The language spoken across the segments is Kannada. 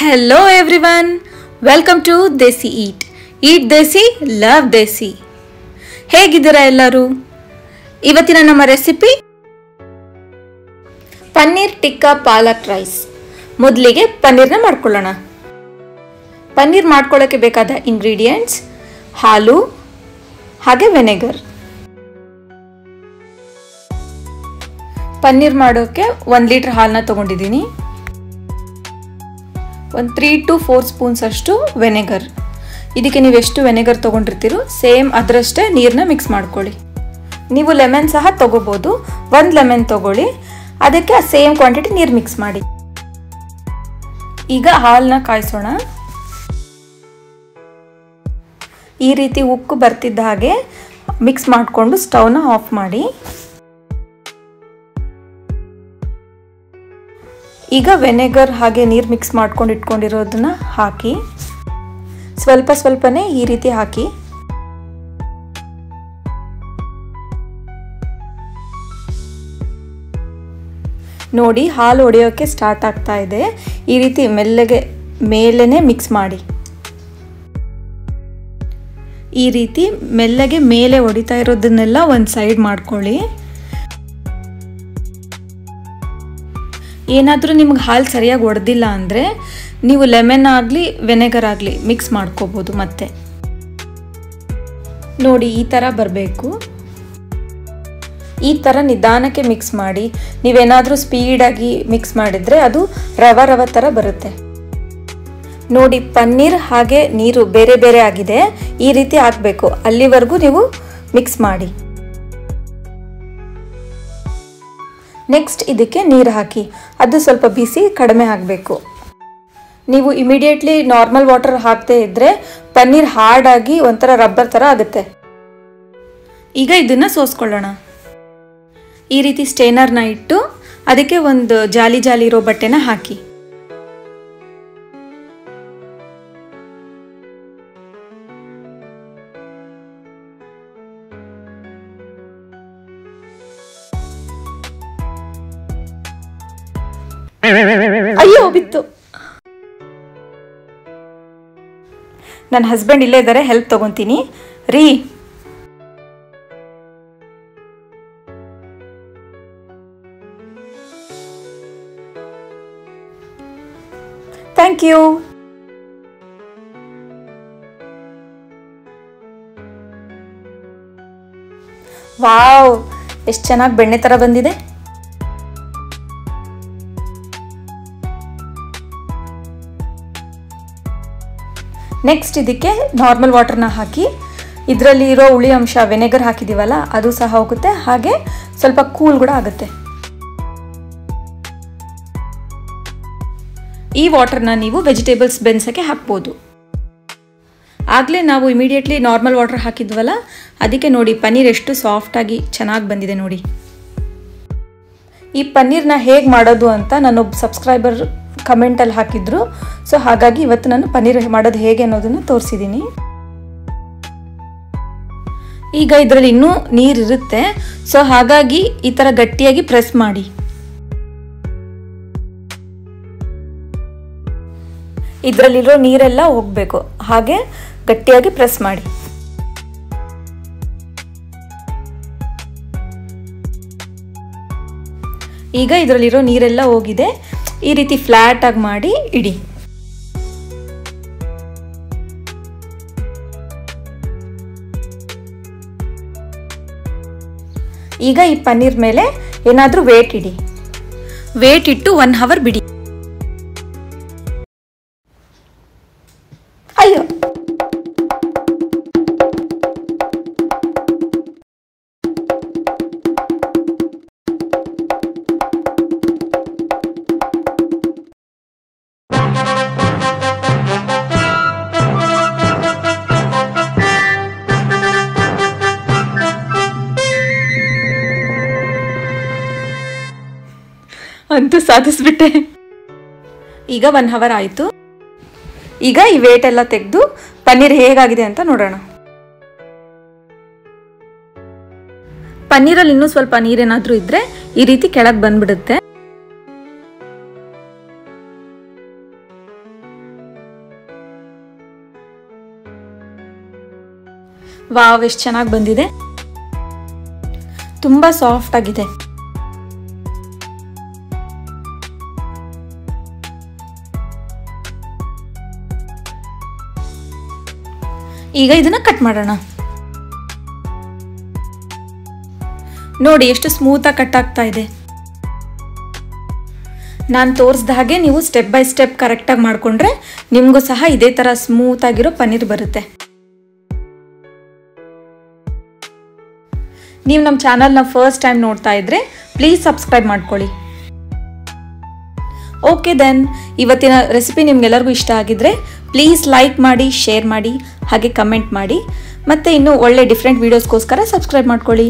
Hello everyone, welcome to Desi Eat. Eat Desi, love Desi. ಹೇಗಿದ್ದೀರಾ ಎಲ್ಲರೂ? ಇವತ್ತಿನ ನಮ್ಮ ರೆಸಿಪಿ ಪನ್ನೀರ್ ಟಿಕ್ಕಾ ಪಾಲಕ್ ರೈಸ್. ಮೊದಲಿಗೆ ಪನ್ನೀರ್ನ ಮಾಡ್ಕೊಳ್ಳೋಣ. ಪನ್ನೀರ್ ಮಾಡ್ಕೊಳ್ಳೋಕೆ ಬೇಕಾದ ಇಂಗ್ರೀಡಿಯೆಂಟ್ಸ್ ಹಾಲು ಹಾಗೆ ವಿನೆಗರ್. ಪನ್ನೀರ್ ಮಾಡೋಕೆ 1 ಲೀಟರ್ ಹಾಲನ್ನ ತಗೊಂಡಿದ್ದೀನಿ. 3 to 4 ಸ್ಪೂನ್ಸ್ ಅಷ್ಟು ವಿನೆಗರ್. ಇದಕ್ಕೆ ನೀವು ಎಷ್ಟು ವಿನೆಗರ್ ತೊಗೊಂಡಿರ್ತೀರೋ ಸೇಮ್ ಅದರಷ್ಟೇ ನೀರನ್ನ ಮಿಕ್ಸ್ ಮಾಡ್ಕೊಳ್ಳಿ. ನೀವು ಲೆಮನ್ ಸಹ ತೊಗೋಬೋದು. 1 ಲೆಮನ್ ತೊಗೊಳ್ಳಿ, ಅದಕ್ಕೆ ಸೇಮ್ ಕ್ವಾಂಟಿಟಿ ನೀರು ಮಿಕ್ಸ್ ಮಾಡಿ. ಈಗ ಹಾಲನ್ನ ಕಾಯಿಸೋಣ. ಈ ರೀತಿ ಉಕ್ಕು ಬರ್ತಿದ್ದ ಹಾಗೆ ಮಿಕ್ಸ್ ಮಾಡಿಕೊಂಡು ಸ್ಟವ್ನ ಆಫ್ ಮಾಡಿ. ಈಗ ವಿನೆಗರ್ ಹಾಗೆ ನೀರು ಮಿಕ್ಸ್ ಮಾಡ್ಕೊಂಡು ಇಟ್ಕೊಂಡಿರೋದನ್ನ ಹಾಕಿ ಸ್ವಲ್ಪನೇ ಈ ರೀತಿ ಹಾಕಿ. ನೋಡಿ, ಹಾಲು ಒಡೆಯೋಕ್ಕೆ ಸ್ಟಾರ್ಟ್ ಆಗ್ತಾ ಇದೆ. ಈ ರೀತಿ ಮೆಲ್ಲಗೆ ಮೇಲೇನೆ ಮಿಕ್ಸ್ ಮಾಡಿ. ಈ ರೀತಿ ಮೆಲ್ಲಗೆ ಮೇಲೆ ಹೊಡಿತಾ ಇರೋದನ್ನೆಲ್ಲ ಒಂದು ಸೈಡ್ ಮಾಡ್ಕೊಳ್ಳಿ. ಏನಾದರೂ ನಿಮ್ಗೆ ಹಾಲು ಸರಿಯಾಗಿ ಒಡೆದಿಲ್ಲ ಅಂದರೆ ನೀವು ಲೆಮನ್ ಆಗಲಿ ವಿನೆಗರ್ ಆಗಲಿ ಮಿಕ್ಸ್ ಮಾಡ್ಕೋಬೋದು. ಮತ್ತೆ ನೋಡಿ, ಈ ಥರ ಬರಬೇಕು. ಈ ಥರ ನಿಧಾನಕ್ಕೆ ಮಿಕ್ಸ್ ಮಾಡಿ. ನೀವೇನಾದರೂ ಸ್ಪೀಡಾಗಿ ಮಿಕ್ಸ್ ಮಾಡಿದರೆ ಅದು ರವ ಥರ ಬರುತ್ತೆ. ನೋಡಿ, ಪನ್ನೀರ್ ಹಾಗೆ ನೀರು ಬೇರೆ ಬೇರೆ ಆಗಿದೆ. ಈ ರೀತಿ ಆಗಬೇಕು. ಅಲ್ಲಿವರೆಗೂ ನೀವು ಮಿಕ್ಸ್ ಮಾಡಿ. ನೆಕ್ಸ್ಟ್ ಇದಕ್ಕೆ ನೀರು ಹಾಕಿ. ಅದು ಸ್ವಲ್ಪ ಬಿಸಿ ಕಡಿಮೆ ಆಗಬೇಕು. ನೀವು ಇಮಿಡಿಯೇಟ್ಲಿ ನಾರ್ಮಲ್ ವಾಟರ್ ಹಾಕದೇ ಇದ್ದರೆ ಪನ್ನೀರ್ ಹಾರ್ಡಾಗಿ ಒಂಥರ ರಬ್ಬರ್ ಥರ ಆಗುತ್ತೆ. ಈಗ ಇದನ್ನು ಸೋಸ್ಕೊಳ್ಳೋಣ. ಈ ರೀತಿ ಸ್ಟೇನರ್ನ ಇಟ್ಟು ಅದಕ್ಕೆ ಒಂದು ಜಾಲಿ ಇರೋ ಬಟ್ಟೆನ ಹಾಕಿ. ಅಯ್ಯೋ, ಬಿತ್ತು. ನನ್ನ ಹಸ್ಬೆಂಡ್ ಇಲ್ಲೇ ಇದ್ದಾರೆ, ಹೆಲ್ಪ್ ತಗೊಂತೀನಿ ರೀ. Thank you. ವಾವ್, ಎಷ್ಟು ಚೆನ್ನಾಗಿ ಬೆಣ್ಣೆ ಥರ ಬಂದಿದೆ. ನೆಕ್ಸ್ಟ್ ಇದಕ್ಕೆ ನಾರ್ಮಲ್ ವಾಟರ್ನ ಹಾಕಿ. ಇದರಲ್ಲಿ ಇರೋ ಹುಳಿ ಅಂಶ ವಿನೆಗರ್ ಹಾಕಿದ್ದೀವಲ್ಲ ಅದು ಸಹ ಹೋಗುತ್ತೆ, ಹಾಗೆ ಸ್ವಲ್ಪ ಕೂಲ್ ಕೂಡ ಆಗುತ್ತೆ. ಈ ವಾಟರ್ನ ನೀವು ವೆಜಿಟೇಬಲ್ಸ್ ಬೆನ್ಸಕ್ಕೆ ಹಾಕ್ಬೋದು. ಆಗಲೇ ನಾವು ಇಮಿಡಿಯೇಟ್ಲಿ ನಾರ್ಮಲ್ ವಾಟರ್ ಹಾಕಿದ್ವಲ್ಲ, ಅದಕ್ಕೆ ನೋಡಿ ಪನ್ನೀರ್ ಎಷ್ಟು ಸಾಫ್ಟಾಗಿ ಚೆನ್ನಾಗಿ ಬಂದಿದೆ ನೋಡಿ. ಈ ಪನ್ನೀರ್ನ ಹೇಗೆ ಮಾಡೋದು ಅಂತ ನನ್ನೊಬ್ಬ ಸಬ್ಸ್ಕ್ರೈಬರ್ ಕಮೆಂಟಲ್ಲಿ ಹಾಕಿದ್ರು. ಸೊ ಹಾಗಾಗಿ ಇವತ್ತು ನಾನು ಪನ್ನೀರ್ ಮಾಡೋದು ಹೇಗೆ ಅನ್ನೋದನ್ನು ತೋರಿಸಿದ್ದೀನಿ. ಈಗ ಇದರಲ್ಲಿ ಇನ್ನೂ ನೀರಿರುತ್ತೆ. ಸೊ ಹಾಗಾಗಿ ಈ ಥರ ಗಟ್ಟಿಯಾಗಿ ಪ್ರೆಸ್ ಮಾಡಿ. ಇದರಲ್ಲಿರೋ ನೀರೆಲ್ಲ ಹೋಗಬೇಕು, ಹಾಗೆ ಗಟ್ಟಿಯಾಗಿ ಪ್ರೆಸ್ ಮಾಡಿ. ಈಗ ಇದರಲ್ಲಿರೋ ನೀರೆಲ್ಲ ಹೋಗಿದೆ. ಈ ರೀತಿ ಫ್ಲಾಟ್ ಆಗಿ ಮಾಡಿ ಇಡಿ. ಈಗ ಈ ಪನ್ನೀರ್ ಮೇಲೆ ಏನಾದರೂ ವೇಟ್ ಇಡಿ. ವೇಟ್ ಇಟ್ಟು 1 ಅವರ್ ಬಿಡಿ. ಅಯ್ಯೋ, ಅಂತೂ ಸಾಧಿಸ್ಬಿಟ್ಟೆ. ಈಗ 1 ಅವರ್ ಆಯಿತು. ಈಗ ಈ ವೇಟ್ ಎಲ್ಲ ತೆಗೆದು ಪನ್ನೀರ್ ಹೇಗಾಗಿದೆ ಅಂತ ನೋಡೋಣ. ಪನ್ನೀರಲ್ಲಿ ಇನ್ನೂ ಸ್ವಲ್ಪ ನೀರೇನಾದರೂ ಇದ್ದರೆ ಈ ರೀತಿ ಕೆಳಗೆ ಬಂದ್ಬಿಡುತ್ತೆ. ವಾವ್, ಎಷ್ಟು ಚೆನ್ನಾಗಿ ಬಂದಿದೆ. ತುಂಬ ಸಾಫ್ಟ್ ಆಗಿದೆ. ಈಗ ಇದನ್ನ ಕಟ್ ಮಾಡೋಣ. ನೋಡಿ ಎಷ್ಟು ಸ್ಮೂತಾಗಿ ಕಟ್ ಆಗ್ತಾ ಇದೆ. ನಾನು ತೋರಿಸಿದ ಹಾಗೆ ನೀವು ಸ್ಟೆಪ್ ಬೈ ಸ್ಟೆಪ್ ಕರೆಕ್ಟಾಗಿ ಮಾಡಿಕೊಂಡ್ರೆ ನಿಮಗೂ ಸಹ ಇದೇ ಥರ ಸ್ಮೂತಾಗಿರೋ ಪನ್ನೀರ್ ಬರುತ್ತೆ. ನೀವು ನಮ್ಮ ಚಾನಲ್ನ ಫಸ್ಟ್ ಟೈಮ್ ನೋಡ್ತಾ ಇದ್ರೆ ಪ್ಲೀಸ್ ಸಬ್ಸ್ಕ್ರೈಬ್ ಮಾಡ್ಕೊಳ್ಳಿ. ಓಕೆ ದೆನ್, ಇವತ್ತಿನ ರೆಸಿಪಿ ನಿಮ್ಗೆಲ್ಲರಿಗೂ ಇಷ್ಟ ಆಗಿದ್ರೆ ಪ್ಲೀಸ್ ಲೈಕ್ ಮಾಡಿ, ಶೇರ್ ಮಾಡಿ, ಹಾಗೆ ಕಮೆಂಟ್ ಮಾಡಿ. ಮತ್ತು ಇನ್ನೂ ಒಳ್ಳೆ ಡಿಫ್ರೆಂಟ್ ವೀಡಿಯೋಸ್ಗೋಸ್ಕರ ಸಬ್ಸ್ಕ್ರೈಬ್ ಮಾಡ್ಕೊಳ್ಳಿ.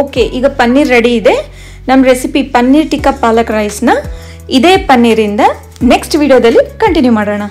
ಓಕೆ, ಈಗ ಪನ್ನೀರ್ ರೆಡಿ ಇದೆ. ನಮ್ಮ ರೆಸಿಪಿ ಪನ್ನೀರ್ ಟಿಕ್ಕಾ ಪಾಲಕ್ ರೈಸ್ನ ಇದೇ ಪನ್ನೀರಿಂದ ನೆಕ್ಸ್ಟ್ ವಿಡಿಯೋದಲ್ಲಿ ಕಂಟಿನ್ಯೂ ಮಾಡೋಣ.